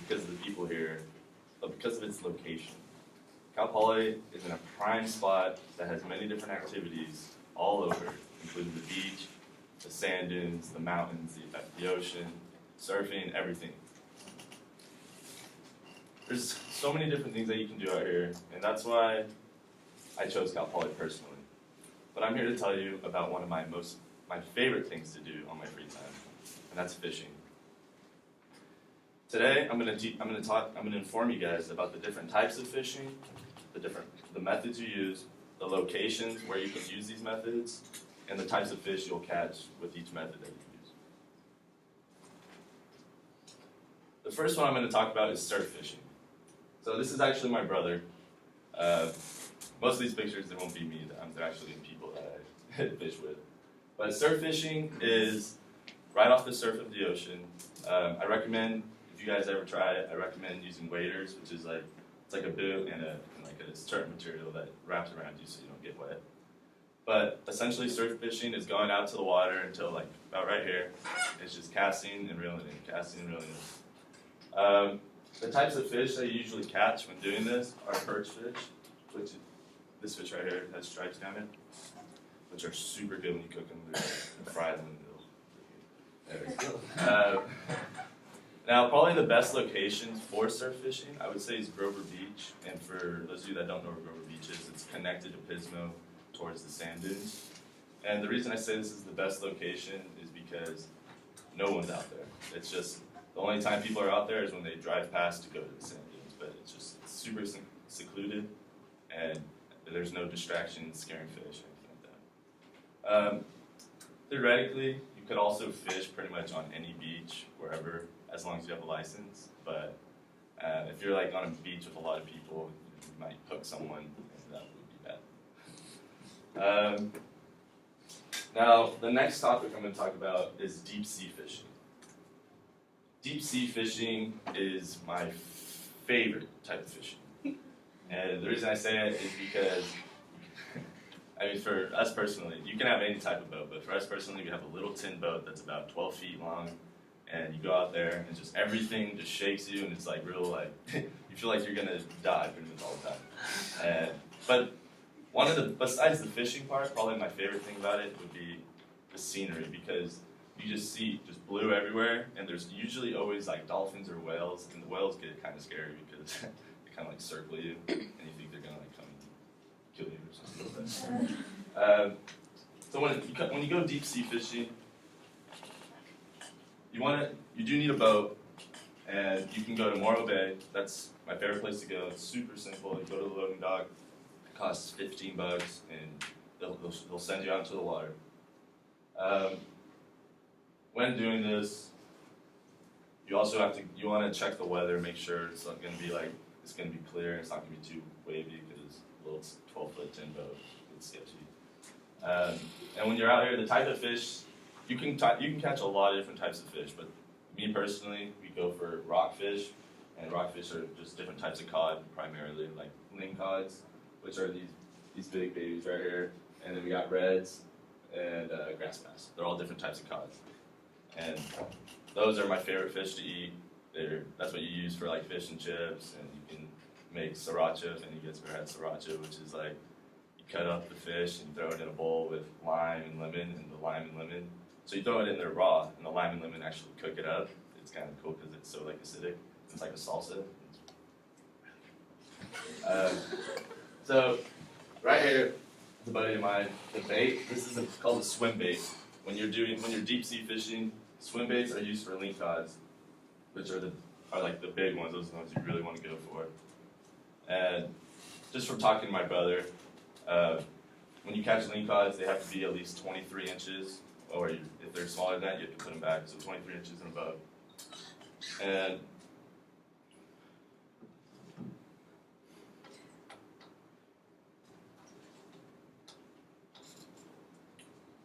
because of the people here, but because of its location. Cal Poly is in a prime spot that has many different activities all over, including the beach, the sand dunes, the mountains, the ocean, surfing, everything. There's so many different things that you can do out here, and that's why I chose Cal Poly personally. But I'm here to tell you about one of my favorite things to do on my free time, and that's fishing. Today, I'm going to inform you guys about the different types of fishing, the methods you use, the locations where you can use these methods, and the types of fish you'll catch with each method that you use. The first one I'm going to talk about is surf fishing. So this is actually my brother. Most of these pictures, they won't be me. They're actually people that I fish with. But surf fishing is right off the surf of the ocean. I recommend, if you guys ever try it, I recommend using waders, which is it's like a boot and a certain material that wraps around you so you don't get wet. But essentially, surf fishing is going out to the water until about right here. It's just casting and reeling in, casting and reeling in. The types of fish that you usually catch when doing this are perch fish, which is this fish right here has stripes down it, which are super good when you cook them and fry them. There we go. Now, probably the best locations for surf fishing, I would say, is Grover Beach. And for those of you that don't know where Grover Beach is, it's connected to Pismo towards the sand dunes. And the reason I say this is the best location is because no one's out there. It's just the only time people are out there is when they drive past to go to the sand dunes. But it's super secluded, and there's no distractions, scaring fish, anything like that. Theoretically, you could also fish pretty much on any beach, wherever, as long as you have a license. But if you're on a beach with a lot of people, you might hook someone, and that would be bad. Now, the next topic I'm going to talk about is deep sea fishing. Deep sea fishing is my favorite type of fishing. And the reason I say it is because, for us personally, you can have any type of boat, but for us personally, we have a little tin boat that's about 12 feet long, and you go out there, and just everything just shakes you, and it's you feel like you're going to die pretty much all the time. But besides the fishing part, probably my favorite thing about it would be the scenery, because you just see blue everywhere, and there's usually always dolphins or whales, and the whales get kind of scary because they kind of circle you, and you think they're going to come and kill you or something. So when you go deep sea fishing, you do need a boat, and you can go to Morro Bay. That's my favorite place to go. It's super simple. You go to the loading dock. It costs $15, and they'll send you out into the water. When doing this, you also want to check the weather, make sure it's not going to be it's going to be clear. It's not going to be too wavy because a little 12-foot tin boat, it's sketchy. And when you're out here, the type of fish you can catch a lot of different types of fish. But me personally, we go for rockfish, and rockfish are just different types of cod, primarily lingcods, which are these big babies right here. And then we got reds and grass bass. They're all different types of cods. And those are my favorite fish to eat. That's what you use for fish and chips, and you can make sriracha, and you guys ever had sriracha, which is you cut up the fish and you throw it in a bowl with lime and lemon, and the lime and lemon. So you throw it in there raw, and the lime and lemon actually cook it up. It's kind of cool because it's so acidic. It's like a salsa. So right here, it's a buddy of mine. The bait. This is called a swim bait. When you're deep sea fishing, swim baits are used for lingcods, which are the big ones. Those are the ones you really want to go for. And just from talking to my brother, when you catch lingcods, they have to be at least 23 inches, or if they're smaller than that, you have to put them back. So 23 inches and above. And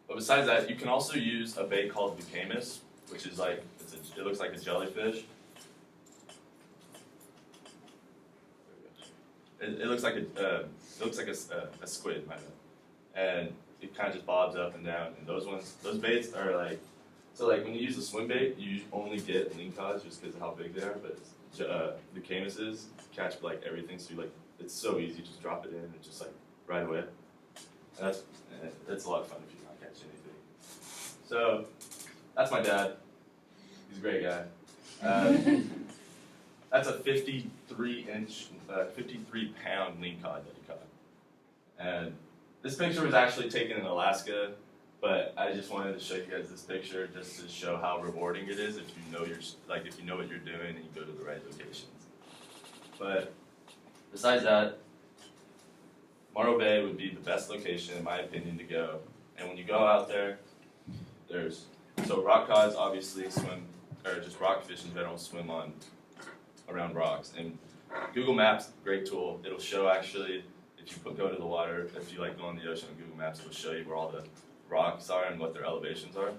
but besides that, you can also use a bait called Bucamus, which is it looks like a jellyfish. It looks like a squid, my bad. And it kind of just bobs up and down. And those baits are So like when you use a swim bait, you only get lingcods just because of how big they are, but the camuses catch like everything, so it's so easy, just drop it in and just like right away. And that's a lot of fun if you're not catching anything. So that's my dad. He's a great guy. That's a 53-inch, 53-pound lingcod that he caught. And this picture was actually taken in Alaska, but I just wanted to show you guys this picture just to show how rewarding it is if you know if you know what you're doing and you go to the right locations. But besides that, Morro Bay would be the best location in my opinion to go. And when you go out there, so rock cods obviously swim, or just rockfish in general swim on around rocks. And Google Maps, great tool. It'll show actually if you go to the water, if you like go in the ocean on Google Maps, it'll show you where all the rocks are and what their elevations are.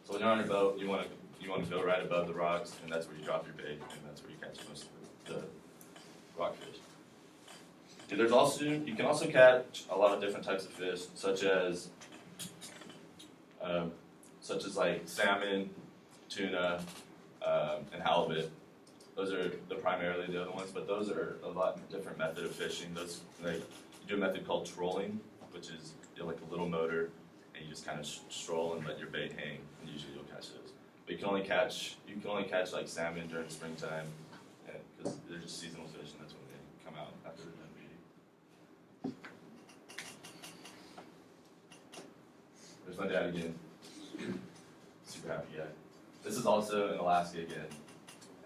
So when you're on your boat, you want to go right above the rocks, and that's where you drop your bait, and that's where you catch most of the rockfish. You can also catch a lot of different types of fish, such as like salmon, tuna, and halibut. Those are primarily the other ones, but those are a lot different method of fishing. Those you do a method called trolling, which is like a little motor, and you just kind of stroll and let your bait hang, and usually you'll catch those. But you can only catch like salmon during springtime, because they're just seasonal fish, and that's when they come out after they're done feeding. There's my dad again. Super happy guy. This is also in Alaska again,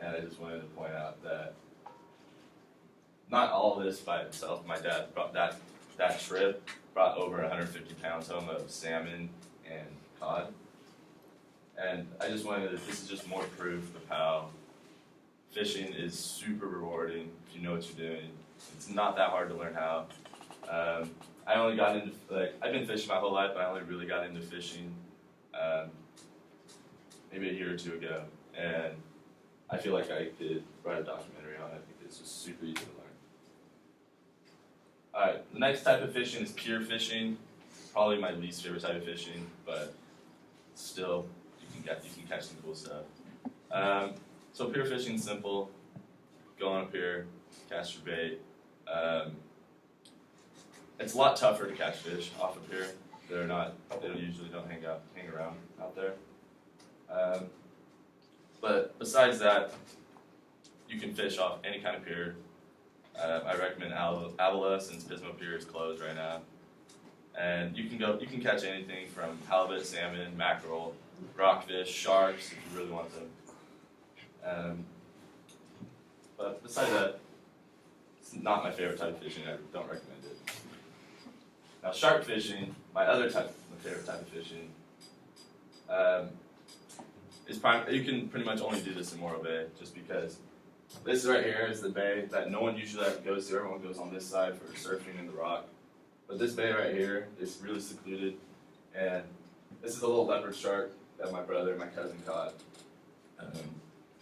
and I just wanted to point out that not all of this by himself. My dad brought that trip brought over 150 pounds home of salmon and cod. And I just this is just more proof of how fishing is super rewarding if you know what you're doing. It's not that hard to learn how. I only got into, I've been fishing my whole life, but I only really got into fishing maybe a year or two ago. And I feel like I could write a documentary on it. I think it's just super easy to learn. Alright, the next type of fishing is pier fishing. Probably my least favorite type of fishing, but still, you can catch some cool stuff. So pier fishing is simple. Go on a pier, cast your bait. It's a lot tougher to catch fish off a pier. They usually don't hang around out there. But besides that, you can fish off any kind of pier. I recommend Avila since Pismo Pier is closed right now. And you can catch anything from halibut, salmon, mackerel, rockfish, sharks if you really want them. But besides that, it's not my favorite type of fishing. I don't recommend it. Now shark fishing, my favorite type of fishing, you can pretty much only do this in Morro Bay just because this right here is the bay that no one usually goes to. Everyone goes on this side for surfing in the rock. But this bay right here is really secluded, and this is a little leopard shark that my brother and my cousin caught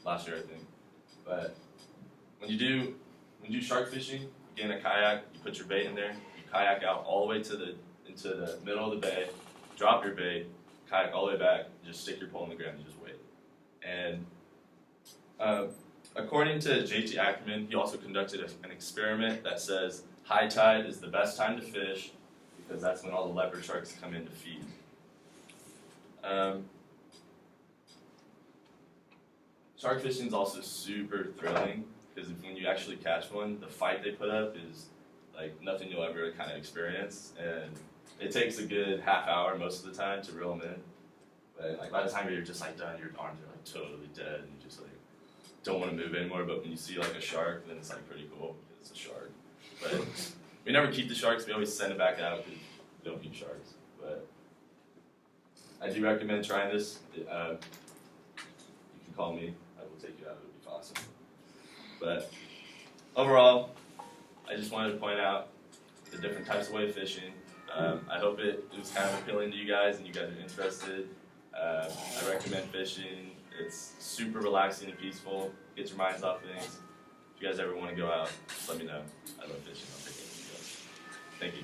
last year, I think. But when you do shark fishing, you get in a kayak, you put your bait in there, you kayak out all the way into the middle of the bay, drop your bait, kayak all the way back, just stick your pole in the ground and just wait. And according to JT Ackerman, he also conducted an experiment that says high tide is the best time to fish because that's when all the leopard sharks come in to feed. Shark fishing is also super thrilling because when you actually catch one, the fight they put up is like nothing you'll ever kind of experience, and it takes a good half hour most of the time to reel them in. But like by the time you're just like done, your arms are like totally dead, and you just like don't want to move anymore. But when you see like a shark, then it's like pretty cool because it's a shark. But we never keep the sharks. We always send it back out because we don't keep sharks. But I do recommend trying this. You can call me. I will take you out. It would be awesome. But overall, I just wanted to point out the different types of wave fishing. I hope it was kind of appealing to you guys and you guys are interested. I recommend fishing. It's super relaxing and peaceful. Get your minds off things. If you guys ever want to go out, just let me know. I love fishing. I'll take it with you guys. Thank you.